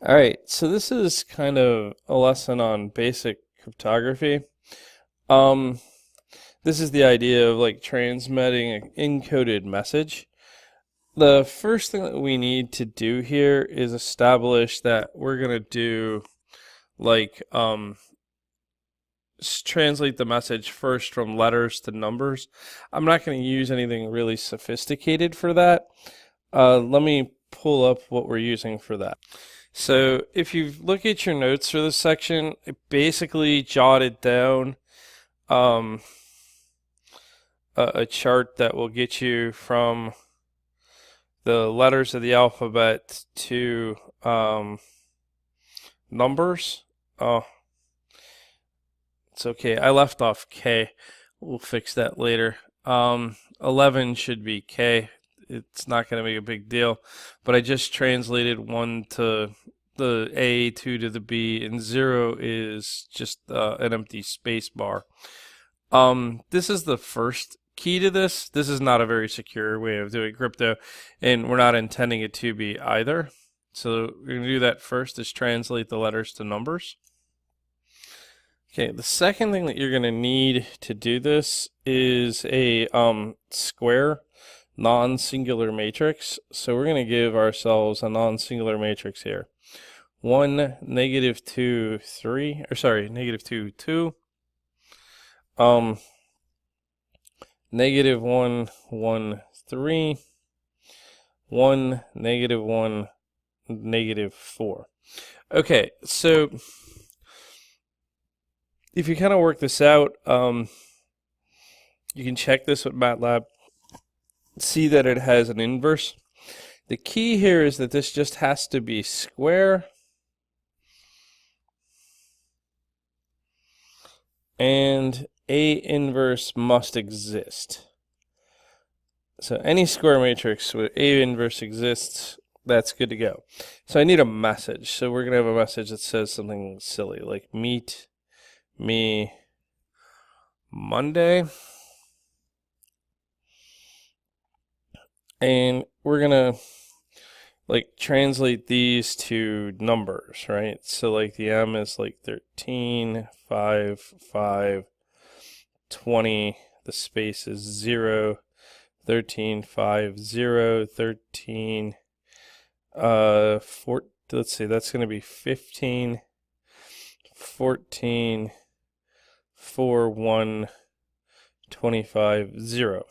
All right, so this is kind of a lesson on basic cryptography. Um, this is the idea of like transmitting an encoded message. The first thing that we need to do here is establish that we're gonna do like translate the message first from letters to numbers. I'm not going to use anything really sophisticated for that. Let me pull up what we're using for that. So if you look at your notes for this section, I basically jotted down um, a chart that will get you from the letters of the alphabet to numbers. Oh, it's okay. I left off K. We'll fix that later. 11 should be K. It's not going to make a big deal, but I just translated 1 to the A, 2 to the B, and 0 is just an empty space bar. This is the first key to this. This is not a very secure way of doing crypto, and we're not intending it to be either. So we're going to do that first, is translate the letters to numbers. Okay, the second thing that you're going to need to do this is a square non-singular matrix. So we're going to give ourselves a non-singular matrix here. 1, -2, 3, or sorry, -2, 2. -1, 1, 3. 1, -1, -4. Okay, so if you kind of work this out, you can check this with MATLAB, see that it has an inverse. The key here is that this just has to be square, and A inverse must exist. So any square matrix where A inverse exists, that's good to go. So I need a message. So we're going to have a message that says something silly, like meet me Monday. And we're going to like translate these to numbers, right? So like the M is like 13, 5, 5, 20, the space is 0, 13, 5, 0, 13, 4, let's see, that's going to be 15, 14, 4, 1, 25, 0.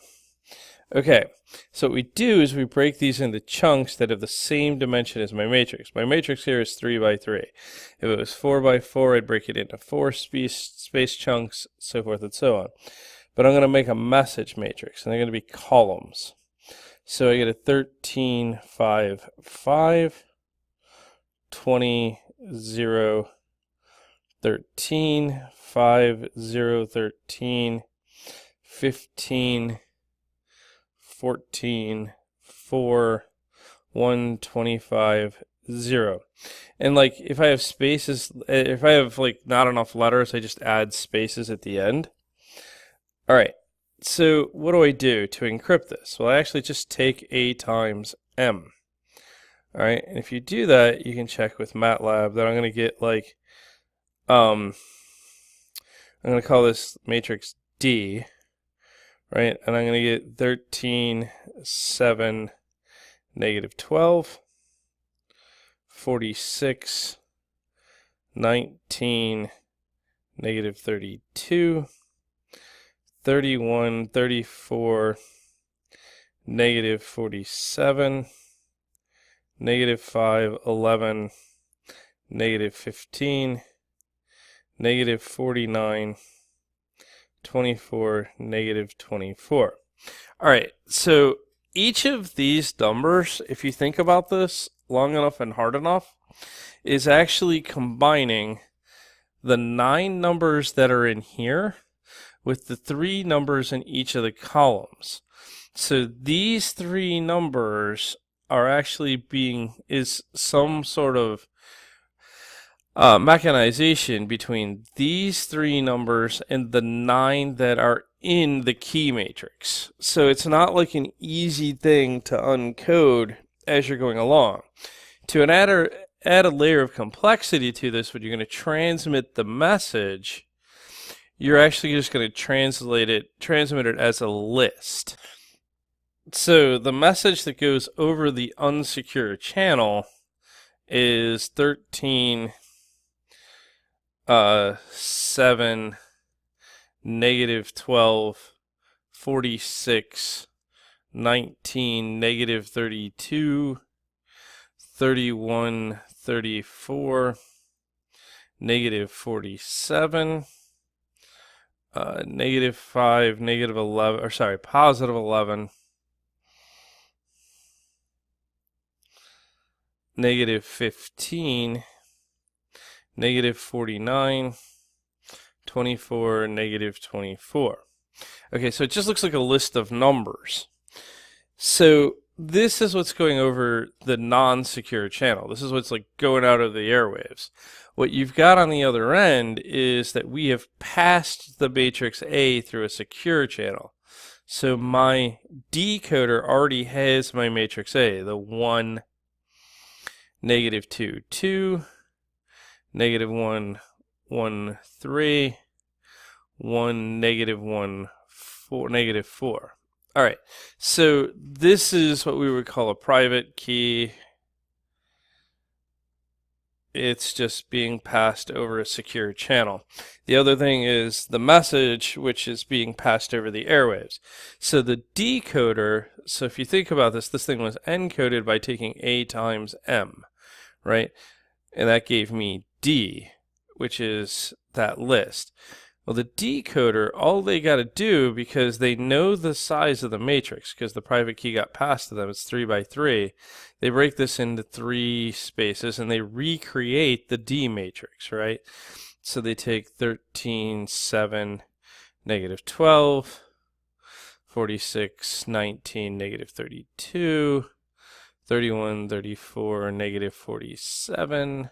Okay, so what we do is we break these into chunks that have the same dimension as my matrix. My matrix here is 3 by 3. If it was 4 by 4, I'd break it into 4 space chunks, so forth and so on. But I'm going to make a message matrix, and they're going to be columns. So I get a 13, 5, 5, 20, 0, 13, 5, 0, 13, 15, 14, 4, 1, 25, 0. And like if I have spaces, if I have like not enough letters, I just add spaces at the end. All right, so what do I do to encrypt this? Well, I actually just take A times M. All right, and if you do that, you can check with MATLAB that I'm going to get like, I'm going to call this matrix D. Right, and I'm going to get 13, 7, -12, 46, 19, -32, 31, 34, -47, -5, 11, -15, -49, 24, -24. All right, so each of these numbers, if you think about this long enough and hard enough, is actually combining the 9 numbers that are in here with the 3 numbers in each of the columns. So these 3 numbers are actually is some sort of mechanization between these 3 numbers and the 9 that are in the key matrix. So it's not like an easy thing to uncode as you're going along. To add a layer of complexity to this, when you're going to transmit the message, you're actually just going to transmit it as a list. So the message that goes over the unsecure channel is 13 7 negative 12 46 19 negative 32 31 34 negative 47 negative 5 negative 11, or sorry, positive 11 negative 15 negative 49 24 negative 24. Okay, so it just looks like a list of numbers. So this is what's going over the non-secure channel. This is what's like going out of the airwaves. What you've got on the other end is that we have passed the matrix A through a secure channel. So my decoder already has my matrix A, the 1, negative 2, 2, negative 1, 1, 3, 1, negative 1, 4, negative 4. All right, so this is what we would call a private key. It's just being passed over a secure channel. The other thing is the message, which is being passed over the airwaves. So the decoder, so if you think about this, this thing was encoded by taking A times M, right? And that gave me D, which is that list. Well, the decoder, all they got to do, because they know the size of the matrix, because the private key got passed to them, it's 3 by 3, they break this into 3 spaces and they recreate the D matrix, right? So they take 13, 7, negative 12, 46, 19, negative 32, 31, 34, negative 47,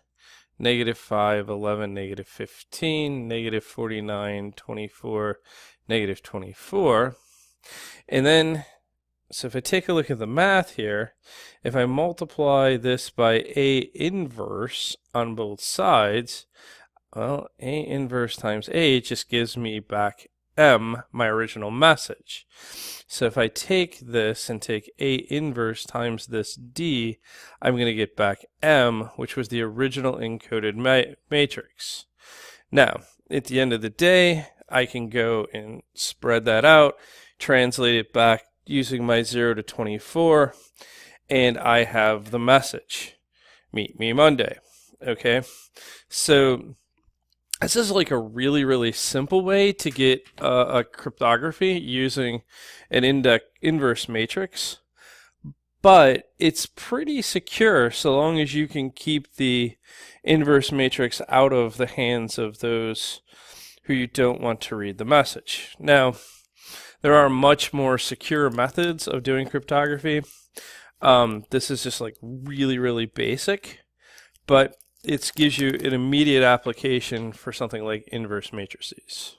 negative 5, 11, negative 15, negative 49, 24, negative 24. And then, so if I take a look at the math here, if I multiply this by A inverse on both sides, well, A inverse times A just gives me back M, my original message. So if I take this and take A inverse times this D, I'm going to get back M, which was the original encoded matrix. Now, at the end of the day, I can go and spread that out, translate it back using my 0 to 24, and I have the message. Meet me Monday. Okay, so this is like a really, really simple way to get a cryptography using an inverse matrix, but it's pretty secure so long as you can keep the inverse matrix out of the hands of those who you don't want to read the message. Now, there are much more secure methods of doing cryptography. This is just like really, really basic, but it gives you an immediate application for something like inverse matrices.